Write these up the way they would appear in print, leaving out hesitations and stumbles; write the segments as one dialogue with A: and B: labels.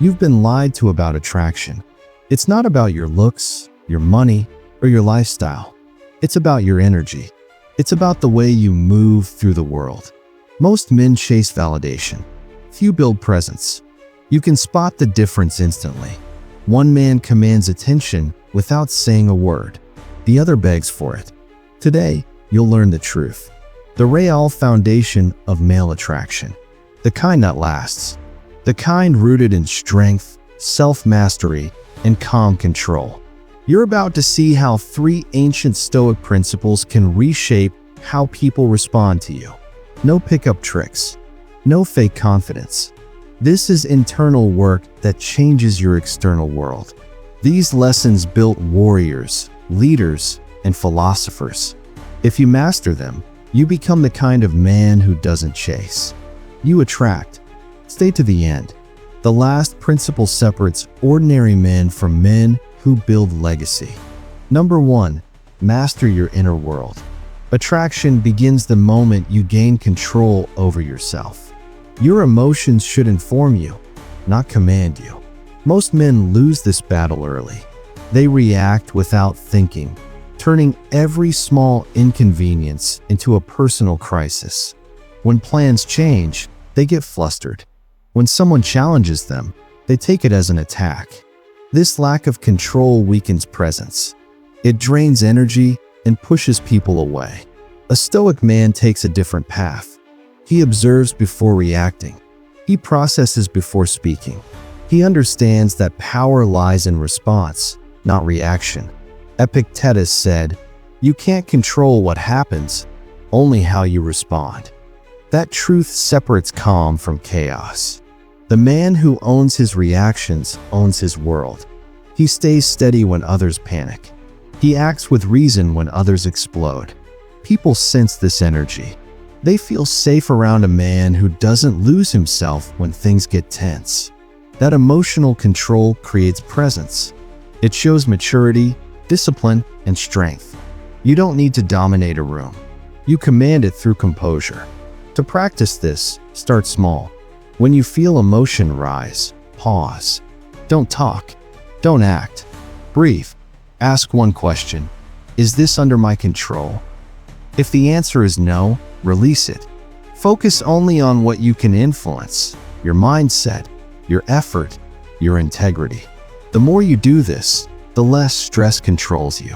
A: You've been lied to about attraction. It's not about your looks, your money, or your lifestyle. It's about your energy. It's about the way you move through the world. Most men chase validation. Few build presence. You can spot the difference instantly. One man commands attention without saying a word. The other begs for it. Today, you'll learn the truth. The real foundation of male attraction. The kind that lasts. The kind rooted in strength, self-mastery, and calm control. You're about to see how 3 ancient Stoic principles can reshape how people respond to you. No pickup tricks. No fake confidence. This is internal work that changes your external world. These lessons built warriors, leaders, and philosophers. If you master them, you become the kind of man who doesn't chase. You attract. Stay to the end. The last principle separates ordinary men from men who build legacy. Number 1, master your inner world. Attraction begins the moment you gain control over yourself. Your emotions should inform you, not command you. Most men lose this battle early. They react without thinking, turning every small inconvenience into a personal crisis. When plans change, they get flustered. When someone challenges them, they take it as an attack. This lack of control weakens presence. It drains energy and pushes people away. A Stoic man takes a different path. He observes before reacting. He processes before speaking. He understands that power lies in response, not reaction. Epictetus said, "You can't control what happens, only how you respond." That truth separates calm from chaos. The man who owns his reactions owns his world. He stays steady when others panic. He acts with reason when others explode. People sense this energy. They feel safe around a man who doesn't lose himself when things get tense. That emotional control creates presence. It shows maturity, discipline, and strength. You don't need to dominate a room. You command it through composure. To practice this, start small. When you feel emotion rise, pause. Don't talk. Don't act. Breathe. Ask one question. Is this under my control? If the answer is no, release it. Focus only on what you can influence, your mindset, your effort, your integrity. The more you do this, the less stress controls you.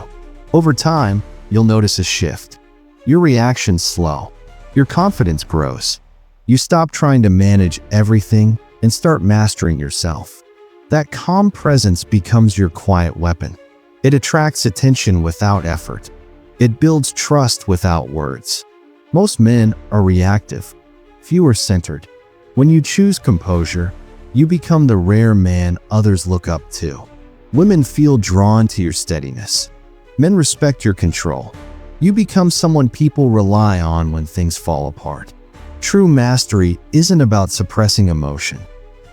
A: Over time, you'll notice a shift. Your reactions slow. Your confidence grows. You stop trying to manage everything and start mastering yourself. That calm presence becomes your quiet weapon. It attracts attention without effort. It builds trust without words. Most men are reactive. Few are centered. When you choose composure, you become the rare man others look up to. Women feel drawn to your steadiness. Men respect your control. You become someone people rely on when things fall apart. True mastery isn't about suppressing emotion.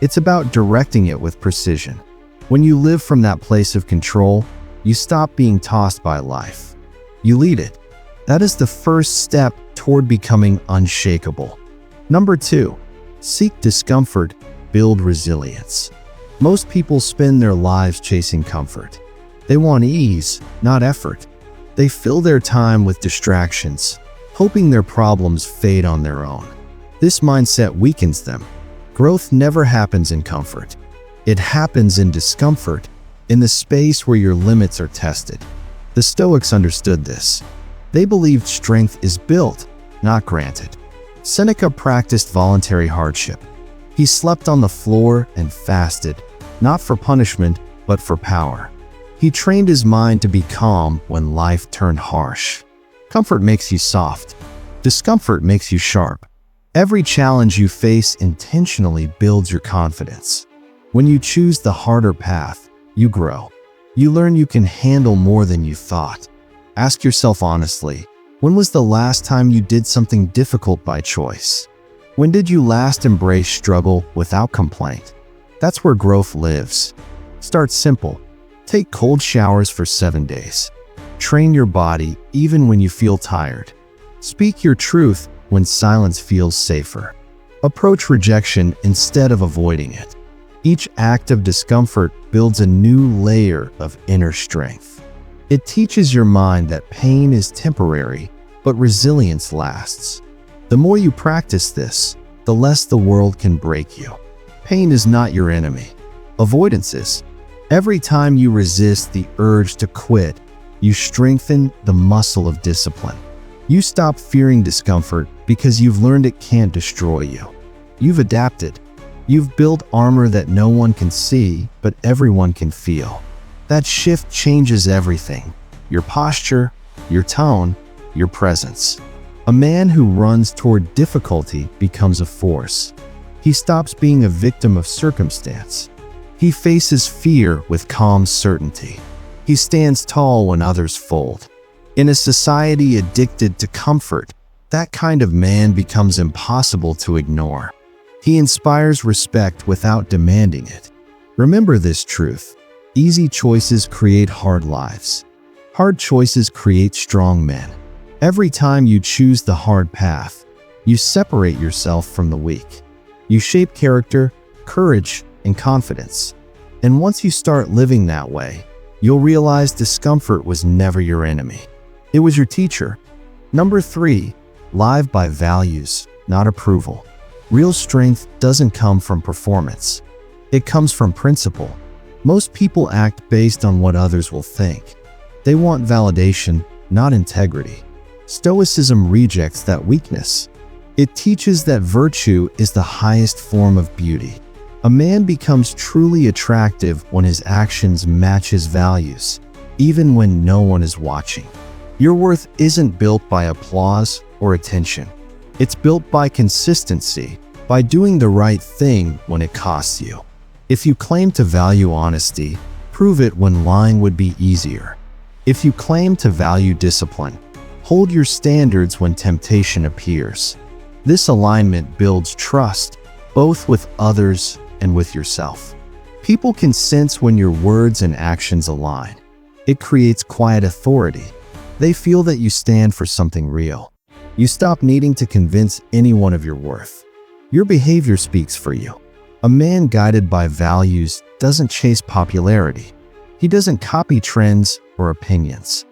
A: It's about directing it with precision. When you live from that place of control, you stop being tossed by life. You lead it. That is the first step toward becoming unshakable. Number 2, seek discomfort, build resilience. Most people spend their lives chasing comfort. They want ease, not effort. They fill their time with distractions, hoping their problems fade on their own. This mindset weakens them. Growth never happens in comfort. It happens in discomfort, in the space where your limits are tested. The Stoics understood this. They believed strength is built, not granted. Seneca practiced voluntary hardship. He slept on the floor and fasted, not for punishment, but for power. He trained his mind to be calm when life turned harsh. Comfort makes you soft. Discomfort makes you sharp. Every challenge you face intentionally builds your confidence. When you choose the harder path, you grow. You learn you can handle more than you thought. Ask yourself honestly, when was the last time you did something difficult by choice? When did you last embrace struggle without complaint? That's where growth lives. Start simple. Take cold showers for 7 days. Train your body even when you feel tired. Speak your truth when silence feels safer. Approach rejection instead of avoiding it. Each act of discomfort builds a new layer of inner strength. It teaches your mind that pain is temporary, but resilience lasts. The more you practice this, the less the world can break you. Pain is not your enemy. Avoidance is. Every time you resist the urge to quit, you strengthen the muscle of discipline. You stop fearing discomfort because you've learned it can't destroy you. You've adapted. You've built armor that no one can see, but everyone can feel. That shift changes everything: your posture, your tone, your presence. A man who runs toward difficulty becomes a force. He stops being a victim of circumstance. He faces fear with calm certainty. He stands tall when others fold. In a society addicted to comfort, that kind of man becomes impossible to ignore. He inspires respect without demanding it. Remember this truth: easy choices create hard lives. Hard choices create strong men. Every time you choose the hard path, you separate yourself from the weak. You shape character, courage, and confidence. And once you start living that way, you'll realize discomfort was never your enemy. It was your teacher. Number 3, live by values, not approval. Real strength doesn't come from performance. It comes from principle. Most people act based on what others will think. They want validation, not integrity. Stoicism rejects that weakness. It teaches that virtue is the highest form of beauty. A man becomes truly attractive when his actions match his values, even when no one is watching. Your worth isn't built by applause or attention. It's built by consistency, by doing the right thing when it costs you. If you claim to value honesty, prove it when lying would be easier. If you claim to value discipline, hold your standards when temptation appears. This alignment builds trust, both with others and with yourself. People can sense when your words and actions align. It creates quiet authority. They feel that you stand for something real. You stop needing to convince anyone of your worth. Your behavior speaks for you. A man guided by values doesn't chase popularity. He doesn't copy trends or opinions.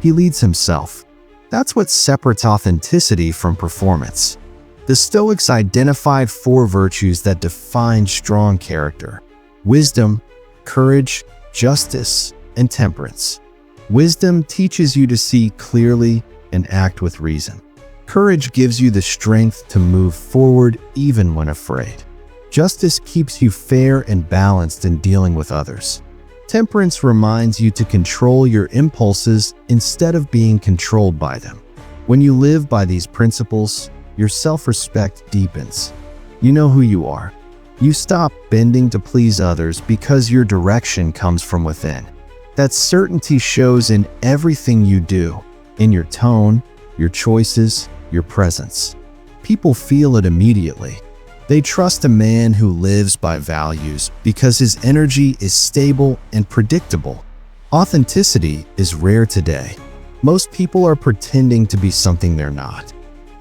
A: He leads himself. That's what separates authenticity from performance. The Stoics identified 4 virtues that define strong character: wisdom, courage, justice, and temperance. Wisdom teaches you to see clearly and act with reason. Courage gives you the strength to move forward even when afraid. Justice keeps you fair and balanced in dealing with others. Temperance reminds you to control your impulses instead of being controlled by them. When you live by these principles, your self-respect deepens. You know who you are. You stop bending to please others because your direction comes from within. That certainty shows in everything you do, in your tone, your choices, your presence. People feel it immediately. They trust a man who lives by values because his energy is stable and predictable. Authenticity is rare today. Most people are pretending to be something they're not.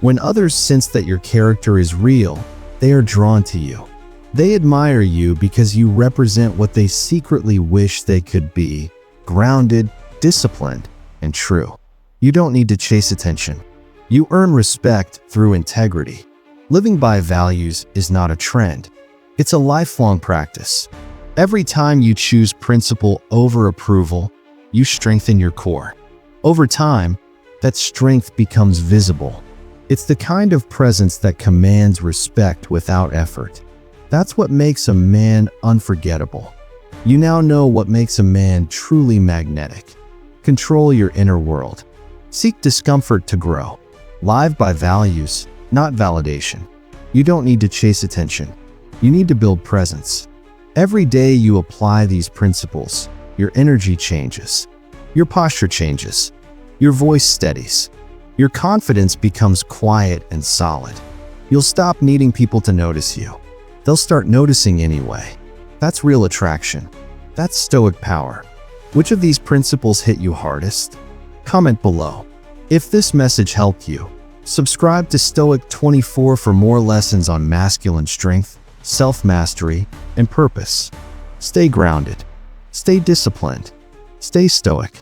A: When others sense that your character is real, they are drawn to you. They admire you because you represent what they secretly wish they could be: grounded, disciplined, and true. You don't need to chase attention. You earn respect through integrity. Living by values is not a trend. It's a lifelong practice. Every time you choose principle over approval, you strengthen your core. Over time, that strength becomes visible. It's the kind of presence that commands respect without effort. That's what makes a man unforgettable. You now know what makes a man truly magnetic. Control your inner world. Seek discomfort to grow. Live by values, not validation. You don't need to chase attention. You need to build presence. Every day you apply these principles, your energy changes. Your posture changes. Your voice steadies. Your confidence becomes quiet and solid. You'll stop needing people to notice you. They'll start noticing anyway. That's real attraction. That's Stoic power. Which of these principles hit you hardest? Comment below. If this message helped you, subscribe to Stoic 24 for more lessons on masculine strength, self-mastery, and purpose. Stay grounded. Stay disciplined. Stay stoic.